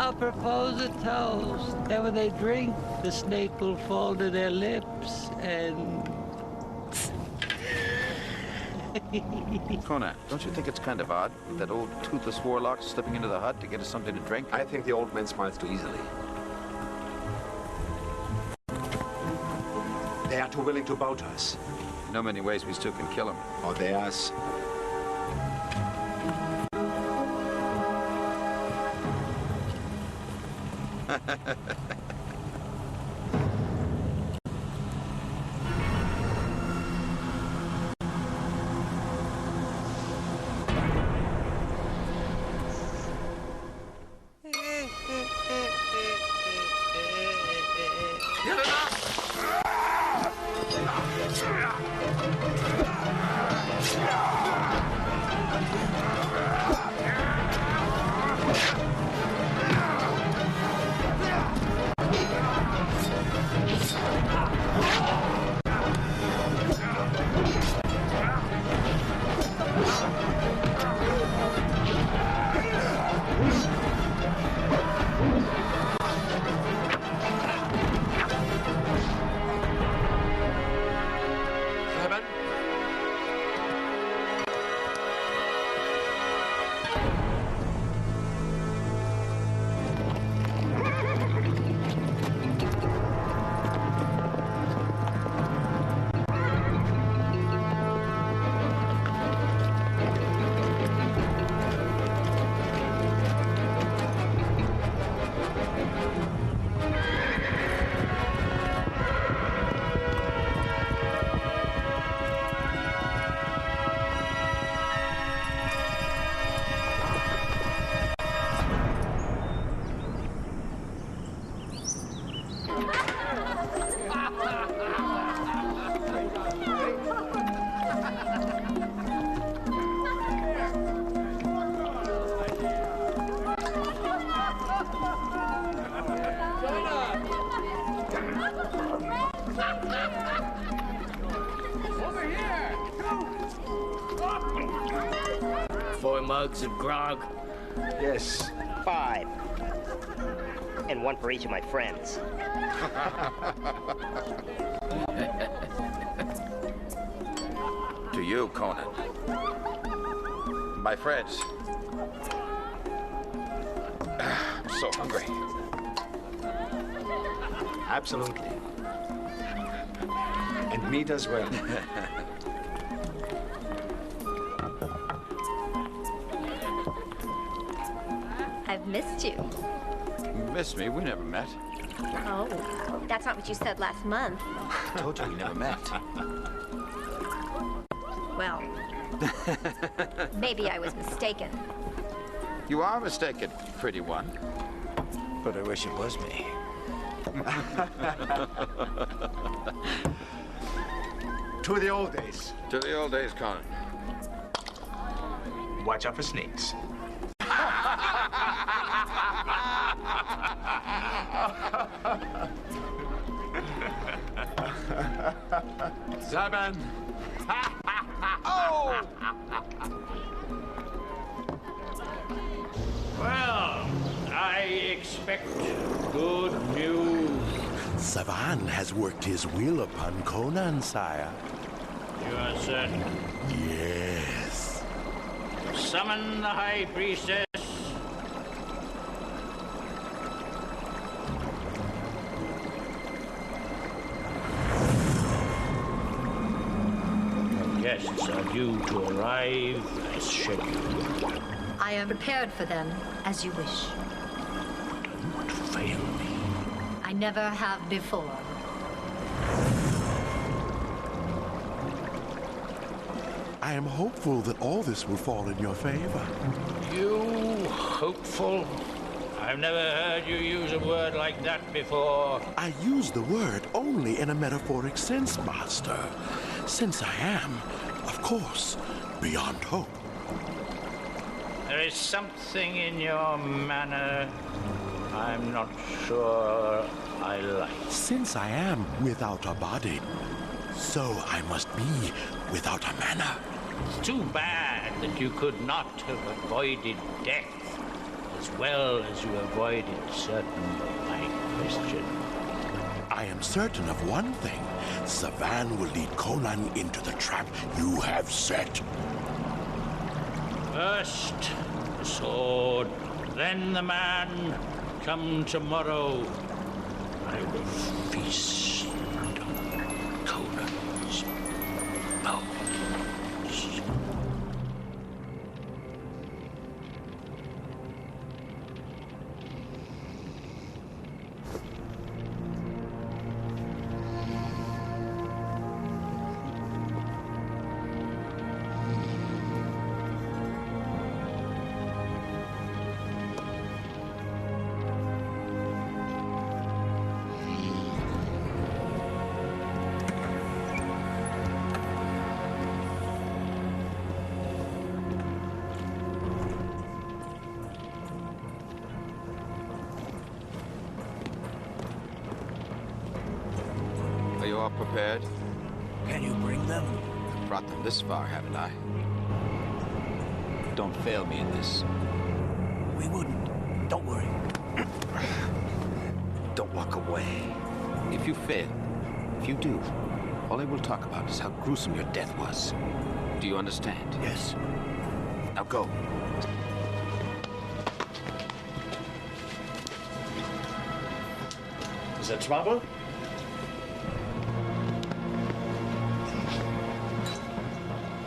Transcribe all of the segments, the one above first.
I'll propose a toast. And when they drink, the snake will fall to their lips and... Conan, don't you think it's kind of odd that old toothless warlock's slipping into the hut to get us something to drink? I think the old man smiles too easily. They are too willing to bow to us. No many ways we still can kill him. Or they us. Mugs of grog? Yes. 5. And 1 for each of my friends. To you, Conan. My friends. I'm so hungry. Absolutely. And meat as well. I've missed you. Miss me? We never met. Oh, that's not what you said last month. I told you we never met. Well, maybe I was mistaken. You are mistaken, pretty one. But I wish it was me. To the old days. To the old days, Conan. Watch out for snakes. Zaban! Oh! Well, I expect good news. Savan has worked his will upon Conan, sire. You are certain? Yes. Summon the High Priestess. Guests are due to arrive as scheduled. I am prepared for them, as you wish. Don't fail me. I never have before. I am hopeful that all this will fall in your favor. You hopeful? I've never heard you use a word like that before. I use the word only in a metaphoric sense, Master. Since I am, of course, beyond hope. There is something in your manner I'm not sure I like. Since I am without a body, so I must be without a manner. It's too bad that you could not have avoided death as well as you avoided certain of my questions. I am certain of one thing. Savan will lead Conan into the trap you have set. First, the sword, then the man. Come tomorrow, I will feast on Conan's bones. Are you all prepared? Can you bring them? I've brought them this far, haven't I? Don't fail me in this. We wouldn't. Don't worry. Don't walk away. If you fail, if you do, all I will talk about is how gruesome your death was. Do you understand? Yes. Now go. Is there trouble?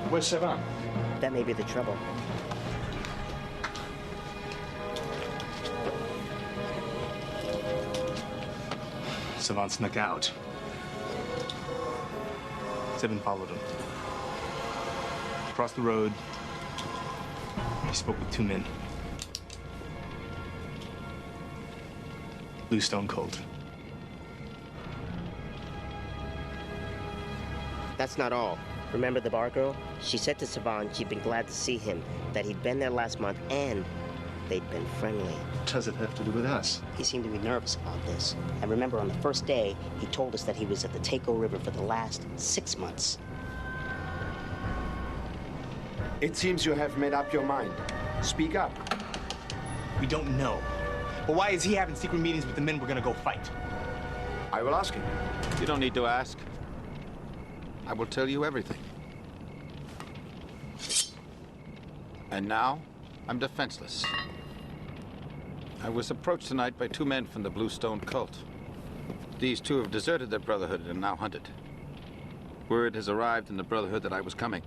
Where's Savan? That may be the trouble. Savan snuck out. Seven followed him. Across the road, he spoke with two men. Blue stone cold. That's not all. Remember the bar girl? She said to Savan she'd been glad to see him, that he'd been there last month, and they'd been friendly. What does it have to do with us? He seemed to be nervous about this. And remember, on the first day, he told us that he was at the Takeo River for the last 6 months. It seems you have made up your mind. Speak up. We don't know. But why is he having secret meetings with the men we're gonna go fight? I will ask him. You don't need to ask. I will tell you everything. And now, I'm defenseless. I was approached tonight by two men from the Blue Stone cult. These two have deserted their brotherhood and are now hunted. Word has arrived in the brotherhood that I was coming.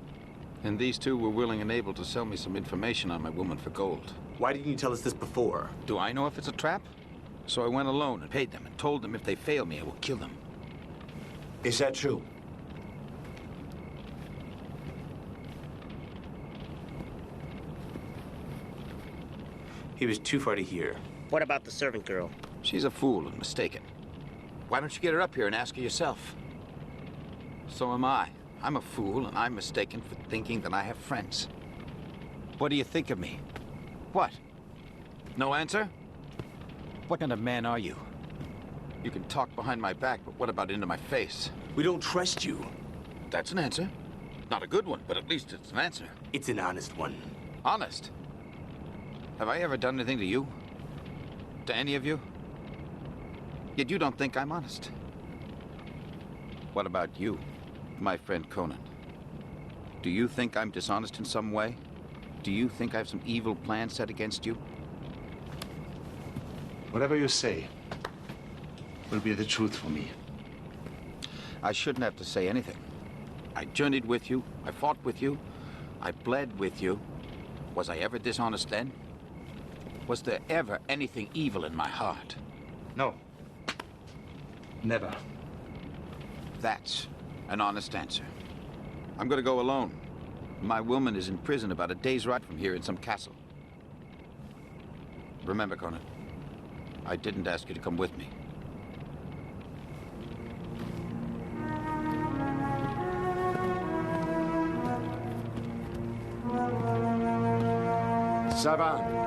And these two were willing and able to sell me some information on my woman for gold. Why didn't you tell us this before? Do I know if it's a trap? So I went alone and paid them and told them if they fail me, I will kill them. Is that true? He was too far to hear. What about the servant girl? She's a fool and mistaken. Why don't you get her up here and ask her yourself? So am I. I'm a fool and I'm mistaken for thinking that I have friends. What do you think of me? What? No answer? What kind of man are you? You can talk behind my back, but what about into my face? We don't trust you. That's an answer. Not a good one, but at least it's an answer. It's an honest one. Honest? Have I ever done anything to you? To any of you? Yet you don't think I'm honest. What about you, my friend Conan? Do you think I'm dishonest in some way? Do you think I have some evil plan set against you? Whatever you say will be the truth for me. I shouldn't have to say anything. I journeyed with you. I fought with you. I bled with you. Was I ever dishonest then? Was there ever anything evil in my heart? No. Never. That's an honest answer. I'm gonna go alone. My woman is in prison about a day's ride from here in some castle. Remember, Conan, I didn't ask you to come with me. Savan.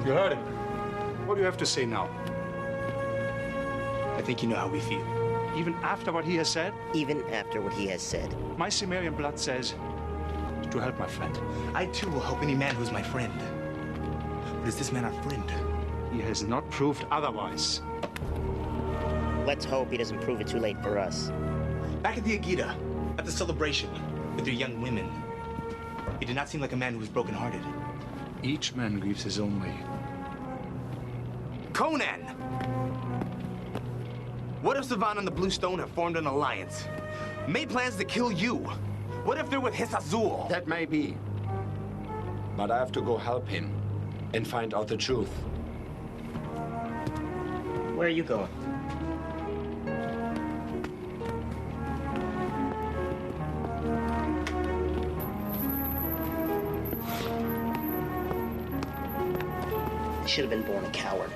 You heard him. What do you have to say now? I think you know how we feel. Even after what he has said? Even after what he has said. My Sumerian blood says to help my friend. I too will help any man who's my friend. But is this man our friend? He has not proved otherwise. Let's hope he doesn't prove it too late for us. Back at the Agita, at the celebration, with your young women, he did not seem like a man who was brokenhearted. Each man grieves his own way. Conan! What if Savan and the Blue Stone have formed an alliance? Made plans to kill you? What if they're with Hiss Azul? That may be. But I have to go help him and find out the truth. Where are you going? You should have been born a coward.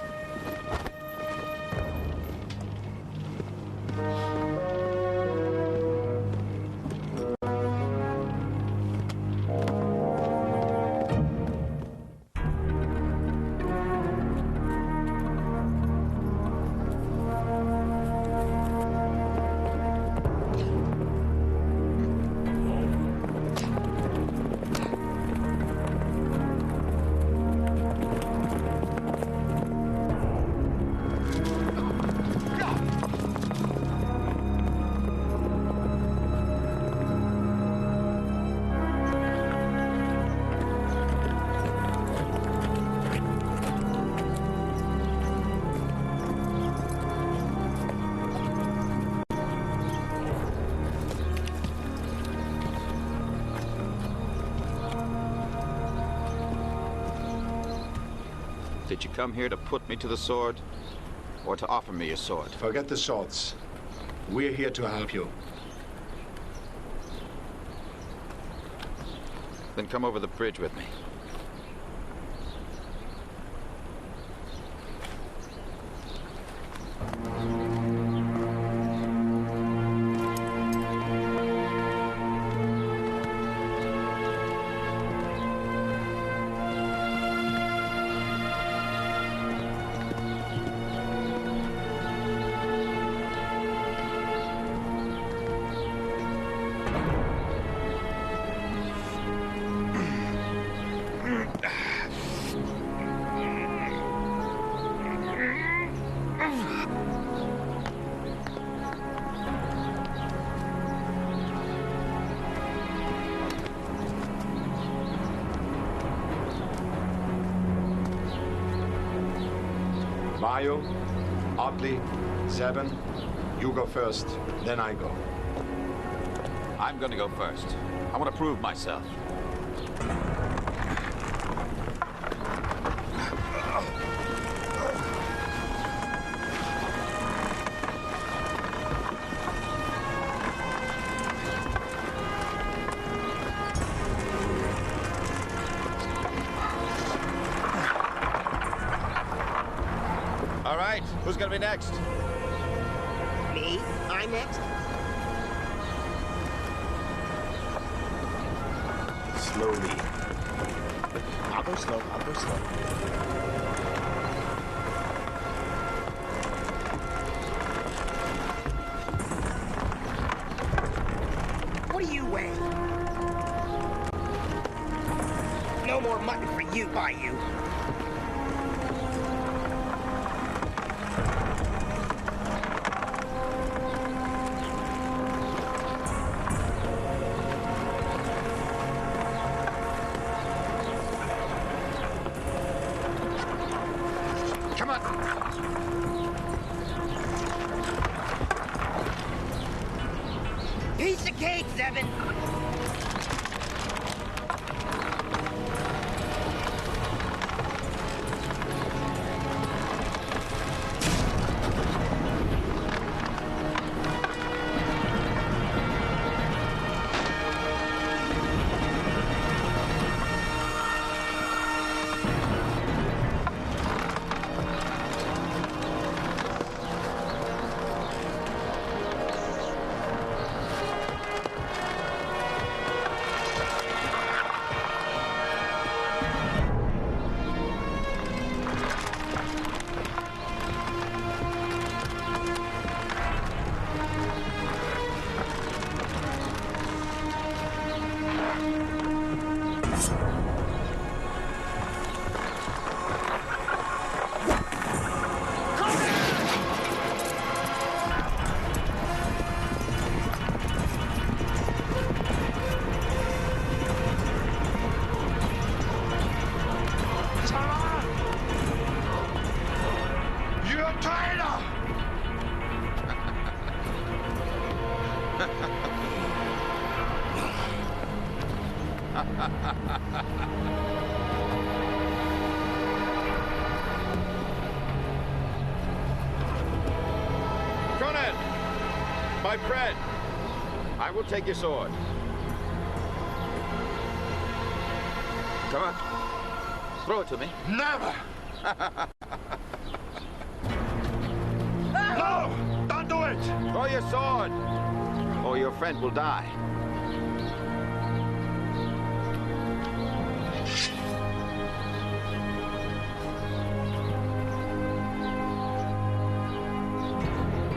Did you come here to put me to the sword, or to offer me a sword? Forget the swords. We're here to help you. Then come over the bridge with me. Mayo, Otley, Zevon, you go first, then I go. I'm gonna go first. I want to prove myself. All right, who's gonna be next? Me? I'm next? Slowly. I'll go slow, I'll go slow. What do you weigh? No more mutton for you, Bayou. Come on. Piece of cake, Zevon. Conan! My friend! I will take your sword. Come on. Throw it to me. Never! No! Don't do it! Throw your sword, or your friend will die.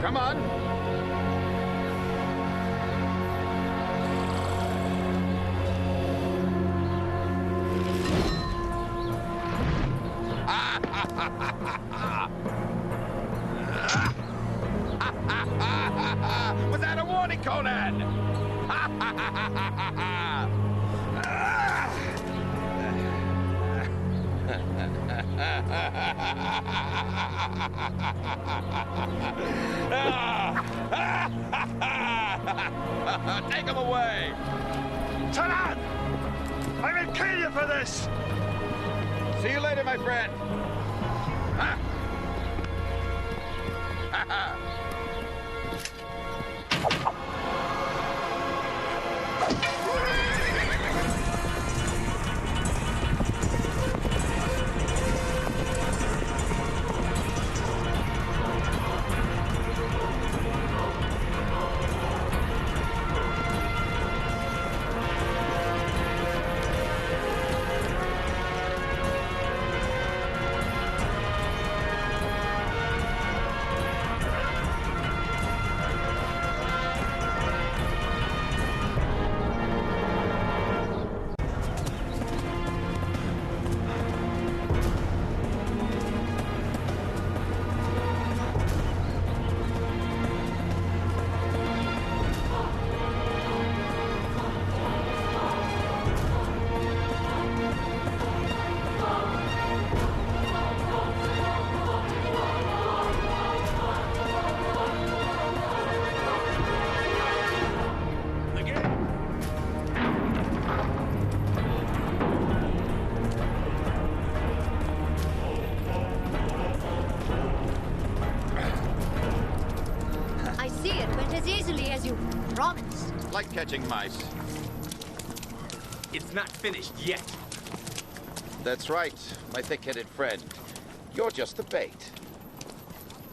Come on. Was that a warning, Conan? Take him away! Tanan! I will kill you for this! See you later, my friend. Like catching mice. It's not finished yet. That's right, my thick-headed friend. You're just the bait.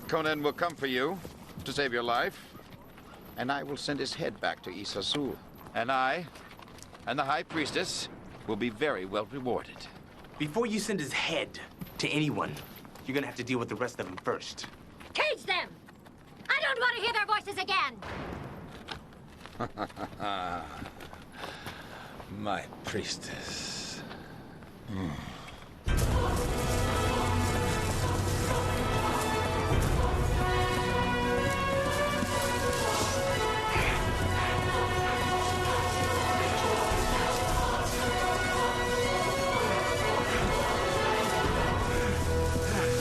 Conan will come for you to save your life, and I will send his head back to Isazul. And I, and the High Priestess, will be very well rewarded. Before you send his head to anyone, you're gonna have to deal with the rest of them first. Cage them! I don't want to hear their voices again! My priestess.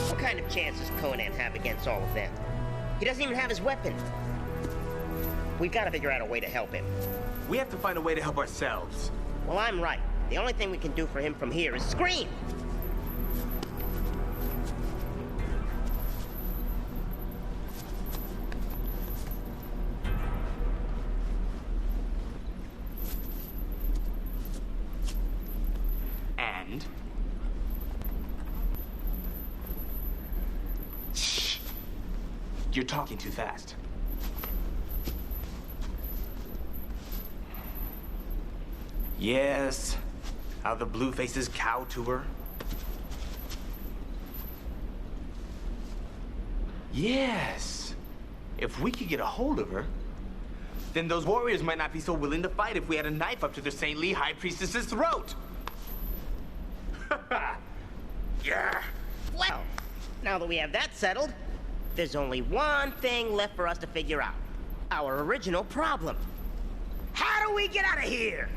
What kind of chance does Conan have against all of them? He doesn't even have his weapon. We've got to figure out a way to help him. We have to find a way to help ourselves. Well, I'm right. The only thing we can do for him from here is scream! And? Shh. You're talking too fast. Yes, how the blue faces cow to her. Yes, if we could get a hold of her, then those warriors might not be so willing to fight if we had a knife up to their saintly high priestess's throat. Yeah. Well, now that we have that settled, there's only one thing left for us to figure out. Our original problem. How do we get out of here?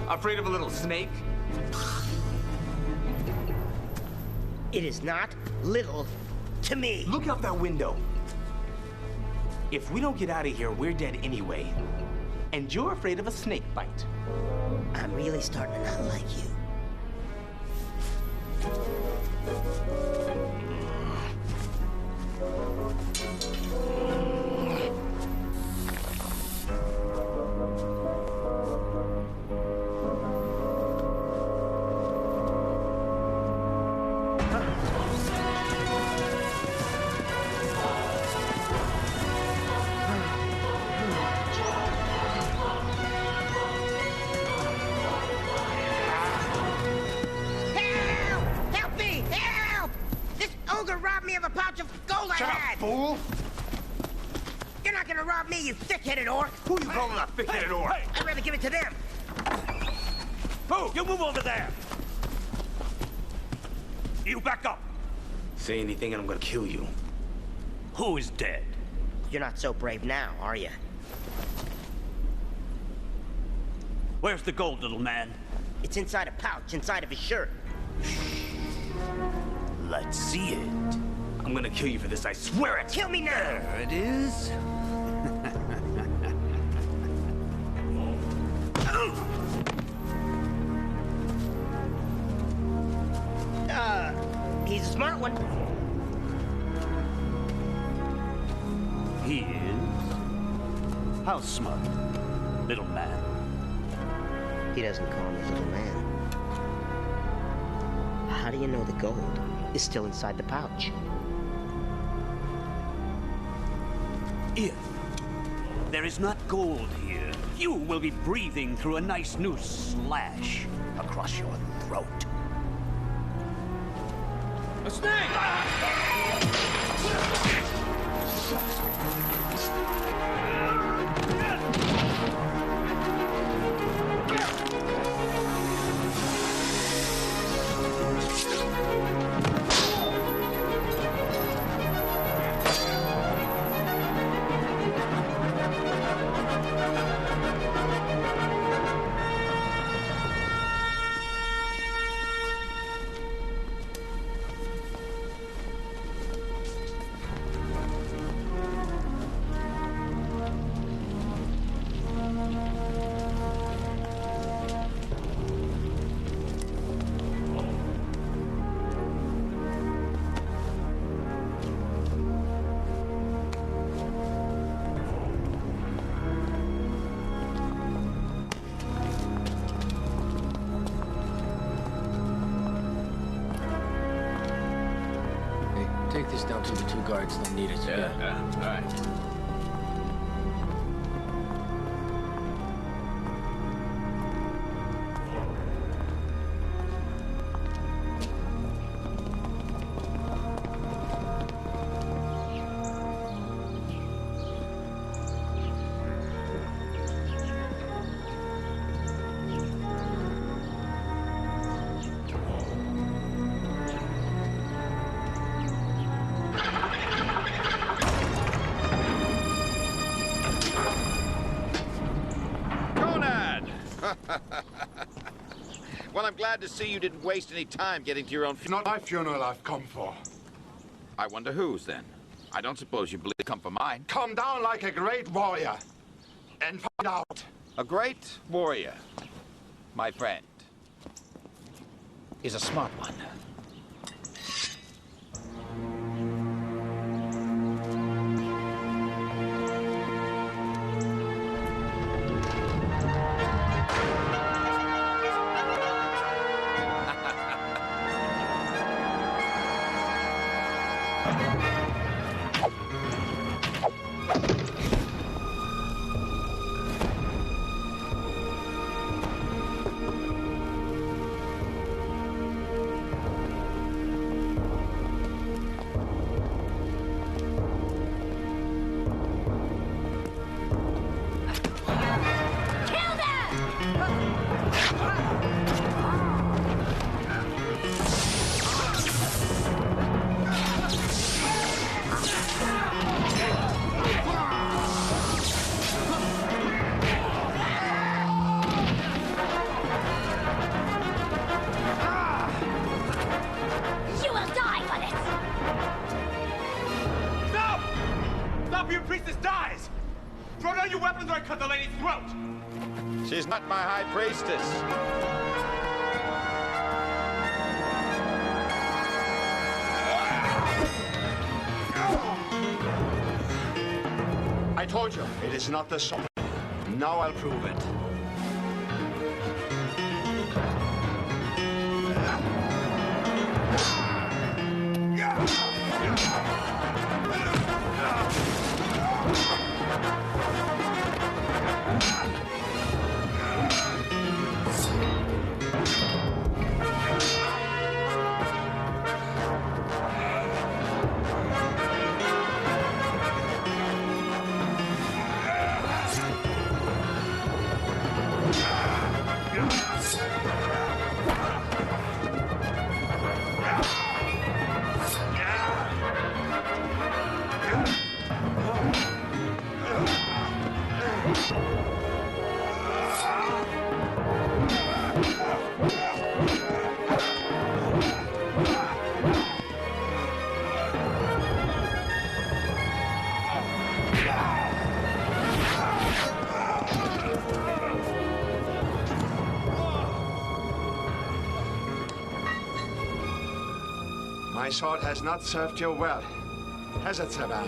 Afraid of a little snake? It is not little to me. Look out that window. If we don't get out of here, we're dead anyway. And you're afraid of a snake bite. I'm really starting to not like you. Fool! You're not gonna rob me, you thick-headed orc! Who you calling a thick-headed orc? I'd rather give it to them! Who? You move over there! You back up! Say anything and I'm gonna kill you. Who is dead? You're not so brave now, are you? Where's the gold, little man? It's inside a pouch, inside of his shirt. Let's see it. I'm gonna kill you for this, I swear it! Kill me now! There it is. He's a smart one. He is? How smart? Little man. He doesn't call me little man. How do you know the gold is still inside the pouch? If there is not gold here, you will be breathing through a nice new slash across your throat. A snake! Take this down to the two guards. They'll need it. Yeah. All right. Well, I'm glad to see you didn't waste any time getting to your own funeral. Not my funeral I've come for. I wonder whose, then. I don't suppose you believe come for mine. Come down like a great warrior and find out. A great warrior, my friend, is a smart one. priestess dies! Throw down your weapons or I cut the lady's throat! She's not my high priestess. I told you, it is not the sword. Now I'll prove it. My sword has not served you well, has it, Saban?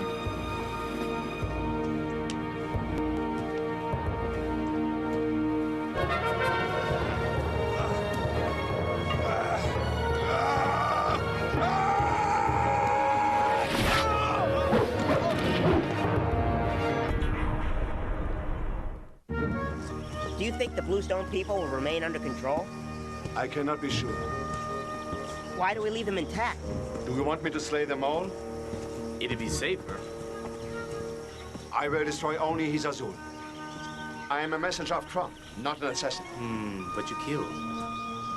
Do you think the Bluestone people will remain under control? I cannot be sure. Why do we leave them intact? Do you want me to slay them all? It'd be safer. I will destroy only his Azul. I am a messenger of Trump, not an assassin. But you killed.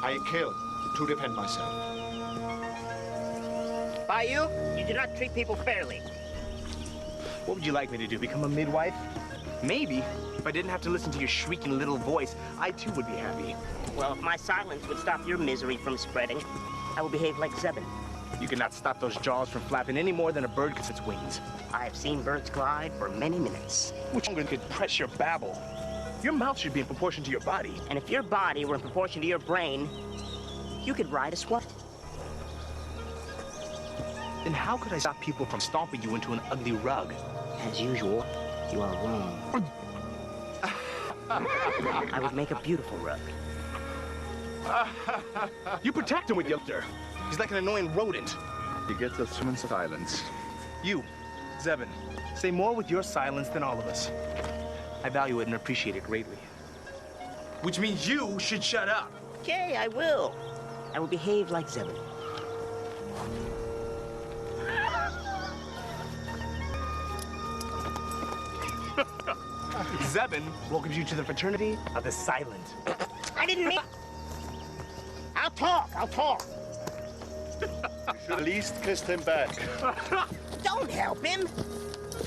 I kill to defend myself. By you do not treat people fairly. What would you like me to do, become a midwife? Maybe. If I didn't have to listen to your shrieking little voice, I too would be happy. Well, if my silence would stop your misery from spreading, I will behave like Zebin. You cannot stop those jaws from flapping any more than a bird gets its wings. I have seen birds glide for many minutes. Which one could press your babble? Your mouth should be in proportion to your body. And if your body were in proportion to your brain, you could ride a swan. Then how could I stop people from stomping you into an ugly rug? As usual, you are wrong. I would make a beautiful rug. You protect him with your... He's like an annoying rodent. He gets us from silence. You, Zebin, say more with your silence than all of us. I value it and appreciate it greatly. Which means you should shut up. Okay, I will. I will behave like Zebin. Zebin welcomes you to the fraternity of the silent. I didn't mean... I'll talk. You should at least kiss him back. Don't help him.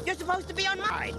You're supposed to be on my side.